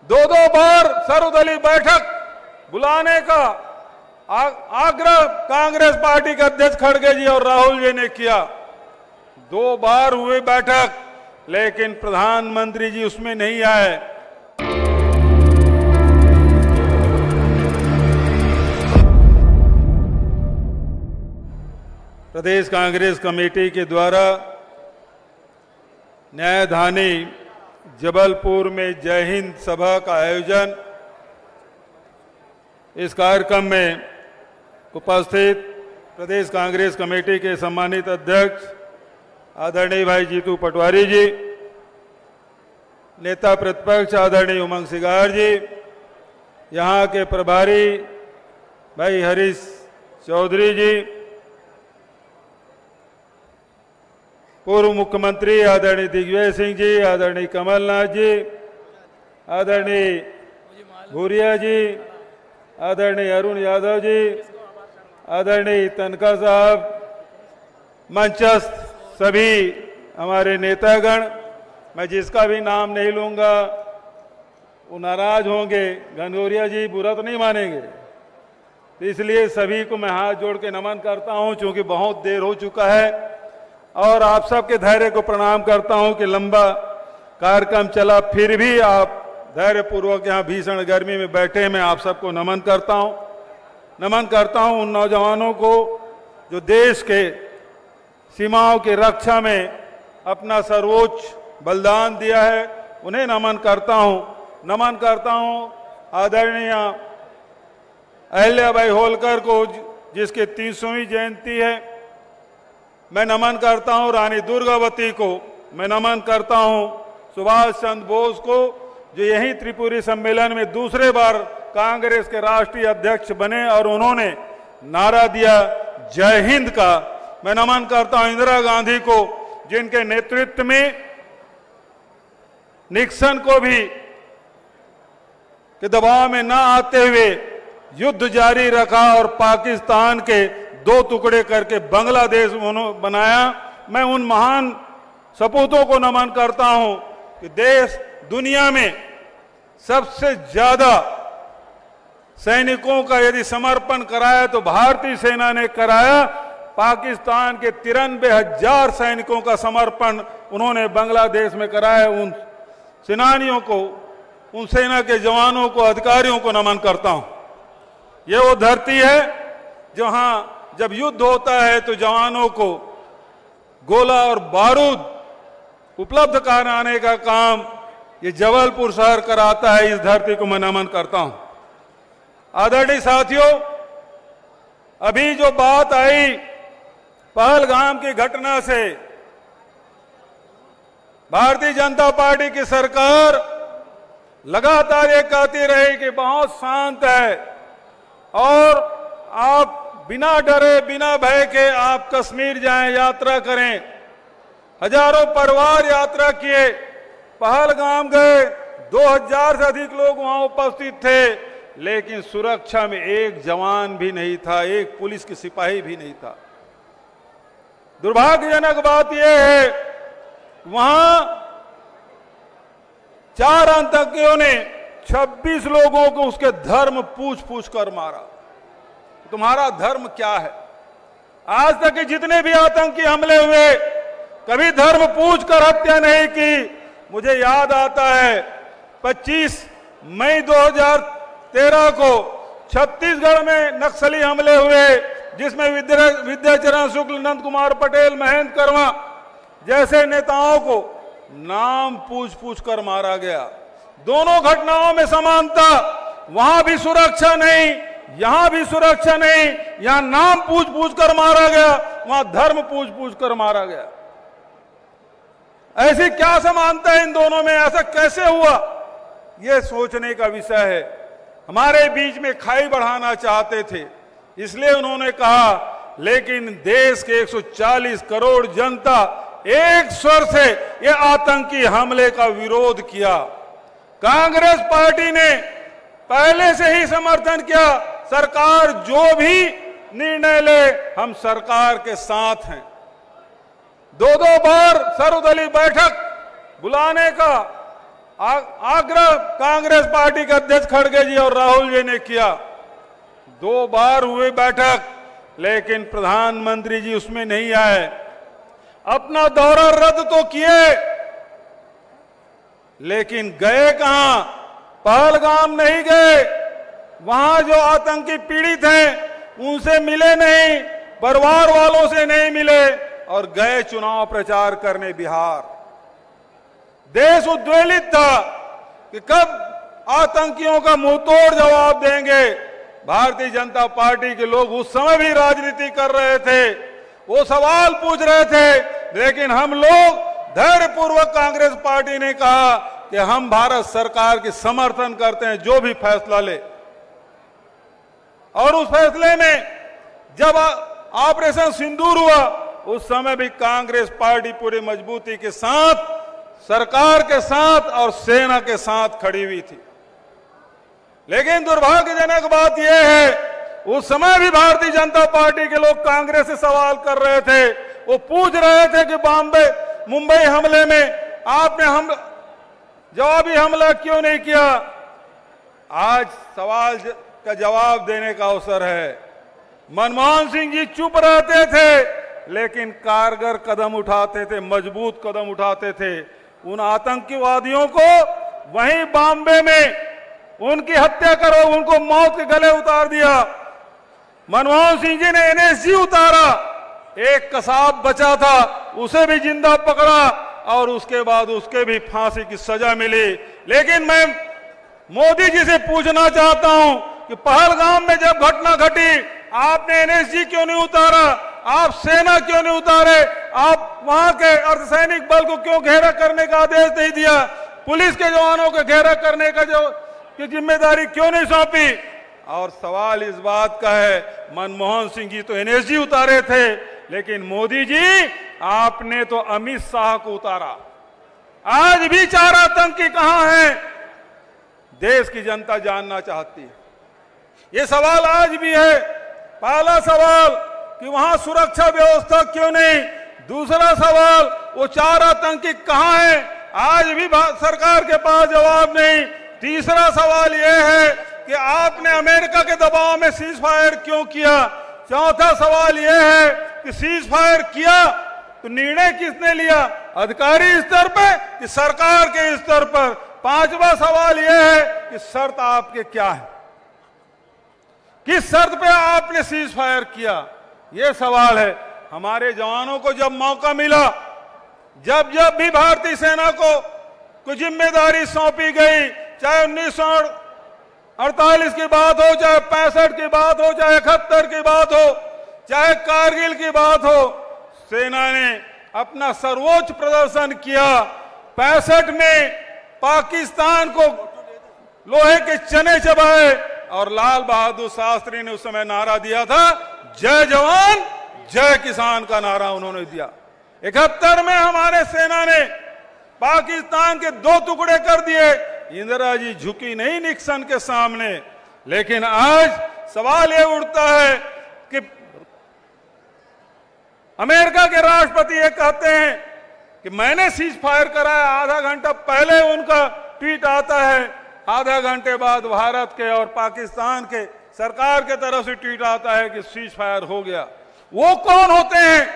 दो बार सर्वदलीय बैठक बुलाने का आग्रह कांग्रेस पार्टी के अध्यक्ष खड़गे जी और राहुल जी ने किया। 2 बार हुए बैठक, लेकिन प्रधानमंत्री जी उसमें नहीं आए। प्रदेश कांग्रेस कमेटी के द्वारा न्यायधानी जबलपुर में जय हिंद सभा का आयोजन, इस कार्यक्रम में उपस्थित प्रदेश कांग्रेस कमेटी के सम्मानित अध्यक्ष आदरणीय भाई जीतू पटवारी जी, नेता प्रतिपक्ष आदरणीय उमंग सिगार जी, यहाँ के प्रभारी भाई हरीश चौधरी जी, पूर्व मुख्यमंत्री आदरणीय दिग्विजय सिंह जी, आदरणीय कमलनाथ जी, आदरणीय भूरिया जी, आदरणीय अरुण यादव जी, आदरणीय तनखा साहब, मंचस्थ सभी हमारे नेतागण, मैं जिसका भी नाम नहीं लूंगा वो नाराज होंगे, घनघोरिया जी बुरा तो नहीं मानेंगे, तो इसलिए सभी को मैं हाथ जोड़ के नमन करता हूं, क्योंकि बहुत देर हो चुका है, और आप सबके धैर्य को प्रणाम करता हूं कि लंबा कार्यक्रम चला, फिर भी आप धैर्य पूर्वक यहाँ भीषण गर्मी में बैठे, मैं आप सबको नमन करता हूं उन नौजवानों को जो देश के सीमाओं की रक्षा में अपना सर्वोच्च बलिदान दिया है, उन्हें नमन करता हूं आदरणीय अहिल्याबाई होलकर को, जिसके 300वीं जयंती है, मैं नमन करता हूं रानी दुर्गावती को, मैं नमन करता हूं सुभाष चंद्र बोस को, जो यही त्रिपुरी सम्मेलन में दूसरे बार कांग्रेस के राष्ट्रीय अध्यक्ष बने और उन्होंने नारा दिया जय हिंद का। मैं नमन करता हूं इंदिरा गांधी को, जिनके नेतृत्व में निक्सन को भी के दबाव में न आते हुए युद्ध जारी रखा और पाकिस्तान के 2 टुकड़े करके बांग्लादेश बनाया। मैं उन महान सपूतों को नमन करता हूं कि देश दुनिया में सबसे ज्यादा सैनिकों का यदि समर्पण कराया तो भारतीय सेना ने कराया। पाकिस्तान के 93,000 सैनिकों का समर्पण उन्होंने बांग्लादेश में कराया। उन सेनानियों को, उन सेना के जवानों को, अधिकारियों को नमन करता हूं। ये वो धरती है जहां जब युद्ध होता है तो जवानों को गोला और बारूद उपलब्ध कराने का काम ये जबलपुर शहर कराता है। इस धरती को मैं नमन करता हूं। आदरणीय साथियों, अभी जो बात आई पहलगाम की घटना से, भारतीय जनता पार्टी की सरकार लगातार ये कहती रही कि बहुत शांत है और आप बिना डरे, बिना भय के आप कश्मीर जाएं, यात्रा करें। हजारों परिवार यात्रा किए, पहलगाम गए, 2000 से अधिक लोग वहां उपस्थित थे, लेकिन सुरक्षा में एक जवान भी नहीं था, एक पुलिस की सिपाही भी नहीं था। दुर्भाग्यजनक बात यह है वहां 4 आतंकियों ने 26 लोगों को उसके धर्म पूछ कर मारा। तुम्हारा धर्म क्या है? आज तक के जितने भी आतंकी हमले हुए, कभी धर्म पूछ कर हत्या नहीं की। मुझे याद आता है 25 मई 2013 को छत्तीसगढ़ में नक्सली हमले हुए, जिसमें विद्याचरण शुक्ल, नंद कुमार पटेल, महेंद्र कर्मा जैसे नेताओं को नाम पूछ कर मारा गया। दोनों घटनाओं में समानता, वहां भी सुरक्षा नहीं, यहां भी सुरक्षा नहीं। यहां नाम पूछ कर मारा गया, वहां धर्म पूछ कर मारा गया। ऐसी क्या समानता है इन दोनों में? ऐसा कैसे हुआ? यह सोचने का विषय है। हमारे बीच में खाई बढ़ाना चाहते थे, इसलिए उन्होंने कहा, लेकिन देश के 140 करोड़ जनता एक स्वर से ये आतंकी हमले का विरोध किया। कांग्रेस पार्टी ने पहले से ही समर्थन किया, सरकार जो भी निर्णय ले हम सरकार के साथ हैं। 2 बार सर्वदलीय बैठक बुलाने का आग्रह कांग्रेस पार्टी के अध्यक्ष खड़गे जी और राहुल जी ने किया। 2 बार हुए बैठक, लेकिन प्रधानमंत्री जी उसमें नहीं आए। अपना दौरा रद्द तो किए, लेकिन गए कहां? पहलगाम नहीं गए। वहां जो आतंकी पीड़ित हैं उनसे मिले नहीं, परिवार वालों से नहीं मिले और गए चुनाव प्रचार करने बिहार। देश उद्वेलित था कि कब आतंकियों का मुंहतोड़ जवाब देंगे। भारतीय जनता पार्टी के लोग उस समय भी राजनीति कर रहे थे, वो सवाल पूछ रहे थे, लेकिन हम लोग धैर्यपूर्वक कांग्रेस पार्टी ने कहा कि हम भारत सरकार की समर्थन करते हैं, जो भी फैसला ले। और उस फैसले में जब ऑपरेशन सिंदूर हुआ, उस समय भी कांग्रेस पार्टी पूरी मजबूती के साथ सरकार के साथ और सेना के साथ खड़ी हुई थी। लेकिन दुर्भाग्यजनक बात यह है, उस समय भी भारतीय जनता पार्टी के लोग कांग्रेस से सवाल कर रहे थे। वो पूछ रहे थे कि मुंबई हमले में आपने जवाबी हमला क्यों नहीं किया। आज सवाल का जवाब देने का अवसर है। मनमोहन सिंह जी चुप रहते थे, लेकिन कारगर कदम उठाते थे, मजबूत कदम उठाते थे। उन आतंकवादियों को वहीं बॉम्बे में उनकी हत्या करो, उनको मौत के गले उतार दिया। मनमोहन सिंह जी ने एनएसजी उतारा, एक कसाब बचा था उसे भी जिंदा पकड़ा और उसके बाद उसके भी फांसी की सजा मिली। लेकिन मैं मोदी जी से पूछना चाहता हूं कि पहलगाम में जब घटना घटी, आपने एनएसजी क्यों नहीं उतारा? आप सेना क्यों नहीं उतारे? आप वहां के अर्धसैनिक बल को क्यों घेरा करने का आदेश नहीं दिया? पुलिस के जवानों को घेरा करने का की जिम्मेदारी क्यों नहीं सौंपी? और सवाल इस बात का है, मनमोहन सिंह जी तो एनएसजी उतारे थे, लेकिन मोदी जी आपने तो अमित शाह को उतारा। आज भी 4 आतंकी कहां हैं? देश की जनता जानना चाहती है। ये सवाल आज भी है। पहला सवाल कि वहां सुरक्षा व्यवस्था क्यों नहीं? दूसरा सवाल, वो 4 आतंकी कहां हैं? आज भी सरकार के पास जवाब नहीं। तीसरा सवाल यह है कि आपने अमेरिका के दबाव में सीज फायर क्यों किया? चौथा सवाल यह है कि सीज फायर किया तो निर्णय किसने लिया? अधिकारी स्तर पर कि सरकार के स्तर पर? पांचवा सवाल यह है कि शर्त आपके क्या है? किस शर्त पे आपने सीज फायर किया? यह सवाल है। हमारे जवानों को जब मौका मिला, जब भी भारतीय सेना को कोई जिम्मेदारी सौंपी गई, चाहे 1948 की बात हो, चाहे 65 की बात हो, चाहे 71 की बात हो, चाहे कारगिल की बात हो, सेना ने अपना सर्वोच्च प्रदर्शन किया। 65 में पाकिस्तान को लोहे के चने चबाए और लाल बहादुर शास्त्री ने उस समय नारा दिया था, जय जवान जय किसान का नारा उन्होंने दिया। 71 में हमारे सेना ने पाकिस्तान के 2 टुकड़े कर दिए। इंदिरा जी झुकी नहीं निक्सन के सामने। लेकिन आज सवाल यह उठता है कि अमेरिका के राष्ट्रपति ये कहते हैं कि मैंने सीज फायर कराया, आधा घंटा पहले उनका ट्वीट आता है, आधा घंटे बाद भारत के और पाकिस्तान के सरकार के तरफ से ट्वीट आता है कि सीज फायर हो गया। वो कौन होते हैं?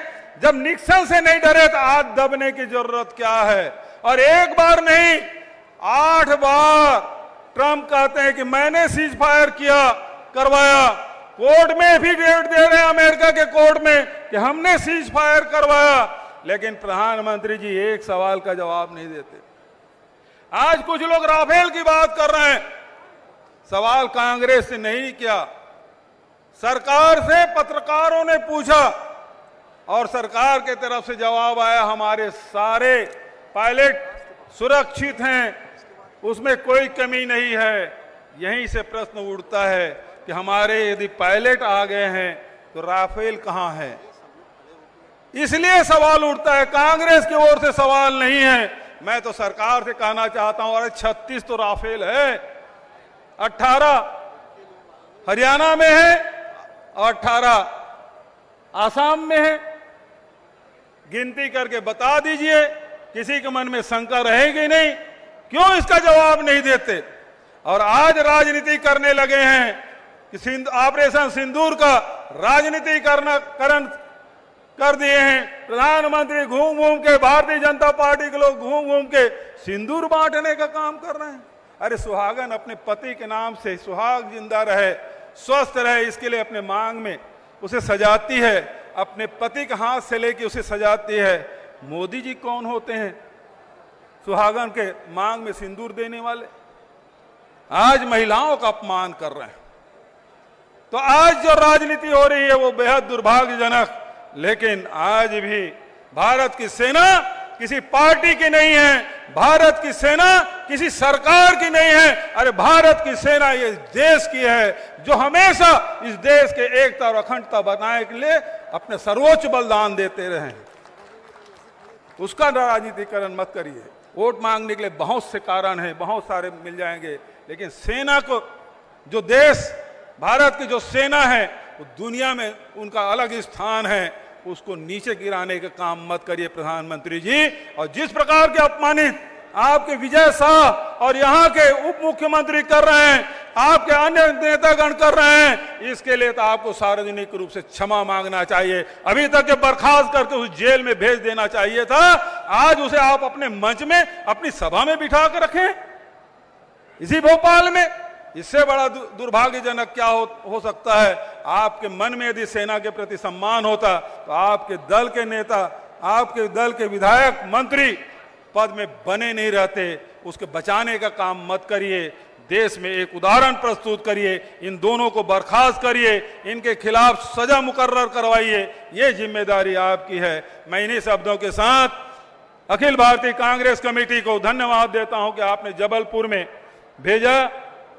जब निक्सन से नहीं डरे तो आज दबने की जरूरत क्या है? और एक बार नहीं, 8 बार ट्रंप कहते हैं कि मैंने सीज फायर करवाया। कोर्ट में एफिडेविट दे रहे हैं अमेरिका के कोर्ट में कि हमने सीज फायर करवाया। लेकिन प्रधानमंत्री जी एक सवाल का जवाब नहीं देते। आज कुछ लोग राफेल की बात कर रहे हैं। सवाल कांग्रेस से नहीं किया, सरकार से पत्रकारों ने पूछा और सरकार के तरफ से जवाब आया, हमारे सारे पायलट सुरक्षित हैं, उसमें कोई कमी नहीं है। यहीं से प्रश्न उठता है कि हमारे यदि पायलट आ गए हैं तो राफेल कहां है? इसलिए सवाल उठता है, कांग्रेस की ओर से सवाल नहीं है। मैं तो सरकार से कहना चाहता हूं, अरे 36 तो राफेल है, 18 हरियाणा में है और 18 आसाम में है। गिनती करके बता दीजिए, किसी के मन में शंका रहेगी नहीं। क्यों इसका जवाब नहीं देते? और आज राजनीति करने लगे हैं कि ऑपरेशन सिंदूर का राजनीतिकरण कर दिए हैं। प्रधानमंत्री घूम घूम के, भारतीय जनता पार्टी के लोग घूम घूम के सिंदूर बांटने का काम कर रहे हैं। अरे सुहागन अपने पति के नाम से सुहाग जिंदा रहे, स्वस्थ रहे, इसके लिए अपने मांग में उसे सजाती है, अपने पति के हाथ से लेके उसे सजाती है। मोदी जी कौन होते हैं सुहागन के मांग में सिंदूर देने वाले? आज महिलाओं का अपमान कर रहे हैं। तो आज जो राजनीति हो रही है वो बेहद दुर्भाग्यजनक, लेकिन आज भी भारत की सेना किसी पार्टी की नहीं है, भारत की सेना किसी सरकार की नहीं है। अरे भारत की सेना ये देश की है, जो हमेशा इस देश के एकता और अखंडता बनाने के लिए अपने सर्वोच्च बलिदान देते रहे। उसका राजनीतिकरण मत करिए। वोट मांगने के लिए बहुत से कारण हैं, बहुत सारे मिल जाएंगे, लेकिन सेना को, जो देश भारत की जो सेना है वो दुनिया में उनका अलग स्थान है, उसको नीचे गिराने का काम मत करिए प्रधानमंत्री जी। और जिस प्रकार के अपमानित आपके विजय शाह और यहाँ के उप मुख्यमंत्री कर रहे हैं, आपके अन्य नेतागण कर रहे हैं, इसके लिए तो आपको सार्वजनिक रूप से क्षमा मांगना चाहिए। अभी तक के बर्खास्त करके उस जेल में भेज देना चाहिए था। आज उसे आप अपने मंच में, अपनी सभा में बिठा कर रखें इसी भोपाल में। इससे बड़ा दुर्भाग्यजनक क्या हो सकता है? आपके मन में यदि सेना के प्रति सम्मान होता तो आपके दल के नेता, आपके दल के विधायक, मंत्री पद में बने नहीं रहते। उसके बचाने का काम मत करिए, देश में एक उदाहरण प्रस्तुत करिए, इन दोनों को बर्खास्त करिए, इनके खिलाफ सजा मुकर्रर करवाइए। ये जिम्मेदारी आपकी है। मैं इन्हीं शब्दों के साथ अखिल भारतीय कांग्रेस कमेटी को धन्यवाद देता हूं कि आपने जबलपुर में भेजा।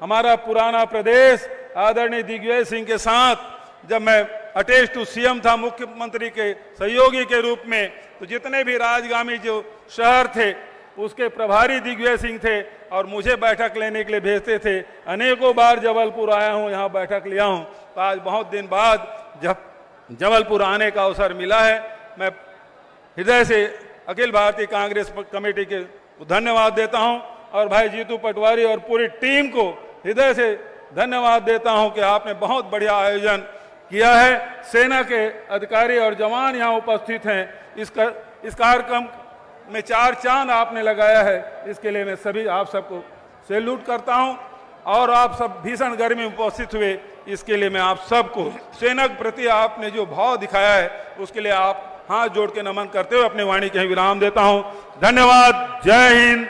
हमारा पुराना प्रदेश आदरणीय दिग्विजय सिंह के साथ जब मैं अटैच टू सीएम था, मुख्यमंत्री के सहयोगी के रूप में, तो जितने भी राजगामी जो शहर थे उसके प्रभारी दिग्विजय सिंह थे और मुझे बैठक लेने के लिए भेजते थे। अनेकों बार जबलपुर आया हूं, यहाँ बैठक लिया हूं। तो आज बहुत दिन बाद जब जबलपुर आने का अवसर मिला है, मैं हृदय से अखिल भारतीय कांग्रेस कमेटी के धन्यवाद देता हूं और भाई जीतू पटवारी और पूरी टीम को हृदय से धन्यवाद देता हूं कि आपने बहुत बढ़िया आयोजन किया है। सेना के अधिकारी और जवान यहाँ उपस्थित हैं। इस कार्यक्रम में 4 चांद आपने लगाया है, इसके लिए मैं सभी आप सबको सैल्यूट करता हूं। और आप सब भीषण गर्मी में उपस्थित हुए, इसके लिए मैं आप सबको, सेना के प्रति आपने जो भाव दिखाया है उसके लिए आप हाथ जोड़ के नमन करते हुए अपनी वाणी के विराम देता हूं। धन्यवाद। जय हिंद,